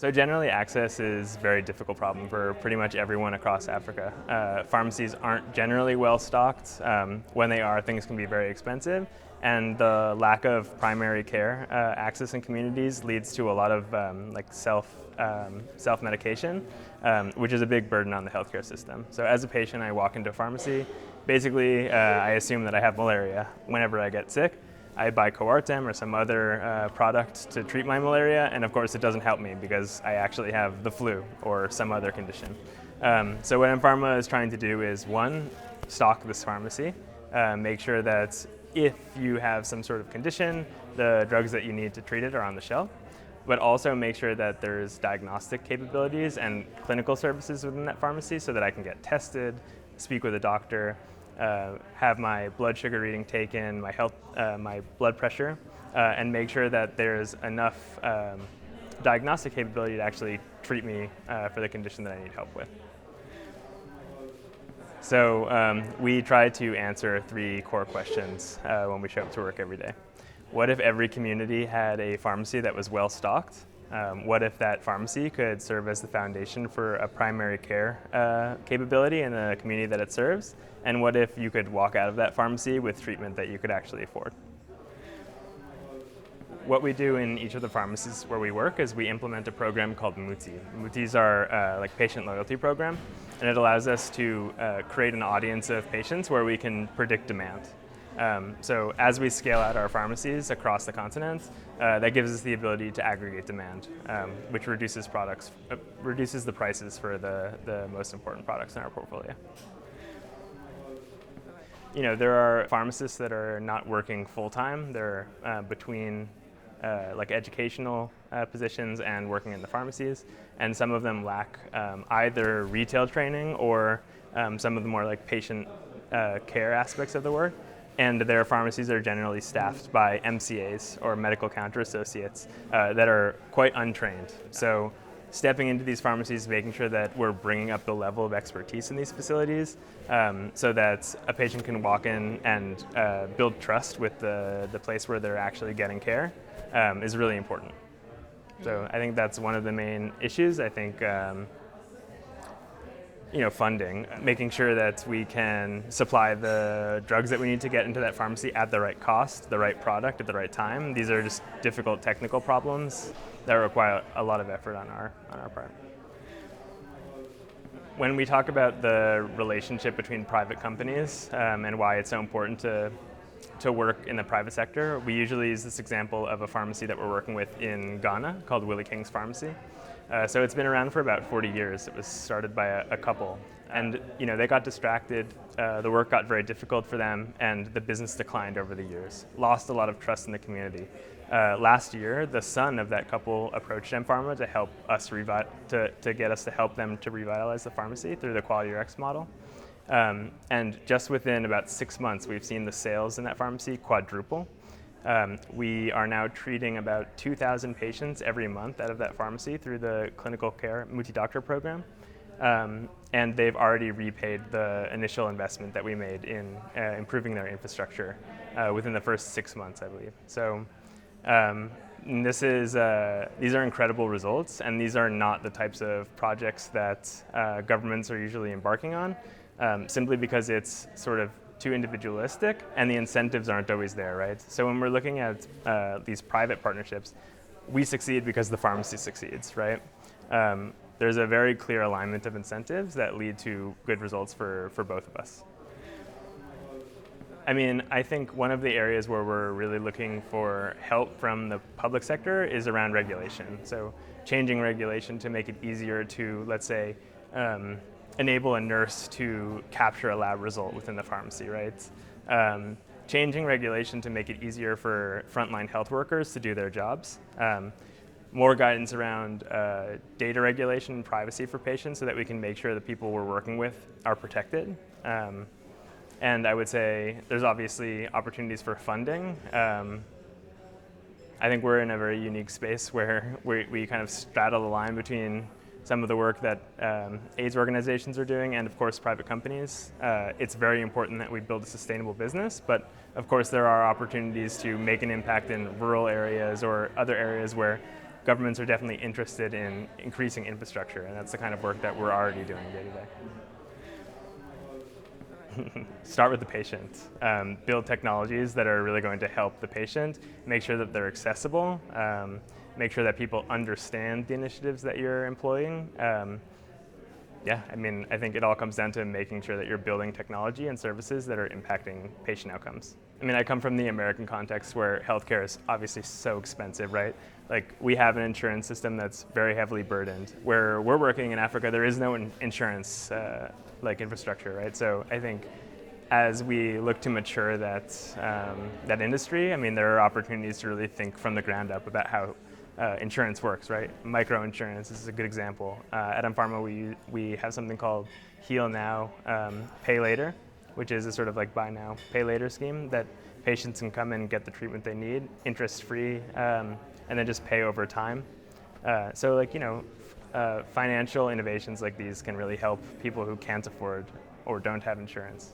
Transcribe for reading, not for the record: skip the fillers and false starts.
So generally, access is a very difficult problem for pretty much everyone across Africa. Pharmacies aren't generally well stocked. When they are, things can be very expensive, and the lack of primary care access in communities leads to a lot of self-medication, which is a big burden on the healthcare system. So as a patient, I walk into a pharmacy. Basically, I assume that I have malaria. Whenever I get sick, I buy Coartem or some other product to treat my malaria, and of course it doesn't help me because I actually have the flu or some other condition. So what mPharma is trying to do is, one, stock this pharmacy, make sure that if you have some sort of condition, the drugs that you need to treat it are on the shelf, but also make sure that there's diagnostic capabilities and clinical services within that pharmacy so that I can get tested, speak with a doctor, have my blood sugar reading taken, my blood pressure, and make sure that there's enough diagnostic capability to actually treat me for the condition that I need help with. So we try to answer 3 core questions when we show up to work every day. What if every community had a pharmacy that was well stocked? What if that pharmacy could serve as the foundation for a primary care capability in the community that it serves? And what if you could walk out of that pharmacy with treatment that you could actually afford? What we do in each of the pharmacies where we work is we implement a program called Mutti. Mutti is our patient loyalty program, and it allows us to create an audience of patients where we can predict demand. So as we scale out our pharmacies across the continent, that gives us the ability to aggregate demand, which reduces the prices for the most important products in our portfolio. There are pharmacists that are not working full-time. They're between educational positions and working in the pharmacies, and some of them lack either retail training or some of the more patient care aspects of the work. And their pharmacies are generally staffed by MCAs or medical counter associates that are quite untrained. So stepping into these pharmacies, making sure that we're bringing up the level of expertise in these facilities so that a patient can walk in and build trust with the place where they're actually getting care is really important. So I think that's one of the main issues. I think funding, making sure that we can supply the drugs that we need to get into that pharmacy at the right cost, the right product at the right time. These are just difficult technical problems that require a lot of effort on our part. When we talk about the relationship between private companies and why it's so important to work in the private sector, we usually use this example of a pharmacy that we're working with in Ghana called Willie King's Pharmacy. So it's been around for about 40 years. It was started by a couple, and they got distracted. The work got very difficult for them, and the business declined over the years. Lost a lot of trust in the community. Last year, the son of that couple approached mPharma to help us to get us to help them to revitalize the pharmacy through the Quality RX model. And just within about 6 months, we've seen the sales in that pharmacy quadruple. We are now treating about 2,000 patients every month out of that pharmacy through the clinical care Mutti doctor program. And they've already repaid the initial investment that we made in improving their infrastructure within the first 6 months, I believe. So these are incredible results, and these are not the types of projects that governments are usually embarking on, simply because it's sort of too individualistic and the incentives aren't always there, right? So when we're looking at these private partnerships, we succeed because the pharmacy succeeds, right? There's a very clear alignment of incentives that lead to good results for both of us. I think one of the areas where we're really looking for help from the public sector is around regulation. So changing regulation to make it easier to, let's say, enable a nurse to capture a lab result within the pharmacy, right? Changing regulation to make it easier for frontline health workers to do their jobs. More guidance around data regulation and privacy for patients so that we can make sure the people we're working with are protected. And I would say there's obviously opportunities for funding. I think we're in a very unique space where we kind of straddle the line between some of the work that AIDS organizations are doing and, of course, private companies. It's very important that we build a sustainable business, but, of course, there are opportunities to make an impact in rural areas or other areas where governments are definitely interested in increasing infrastructure, and that's the kind of work that we're already doing day to day. Start with the patient. Build technologies that are really going to help the patient, make sure that they're accessible, make sure that people understand the initiatives that you're employing. Yeah, I mean, I think it all comes down to making sure that you're building technology and services that are impacting patient outcomes. I mean, I come from the American context where healthcare is obviously so expensive, right? Like, we have an insurance system that's very heavily burdened. Where we're working in Africa, there is no insurance like infrastructure, right? So I think as we look to mature that industry, I mean, there are opportunities to really think from the ground up about how insurance works, right? Microinsurance is a good example. At mPharma, we have something called Heal Now, Pay Later, which is a sort of like buy now, pay later scheme that patients can come and get the treatment they need, interest-free, and then just pay over time. So like, financial innovations like these can really help people who can't afford or don't have insurance.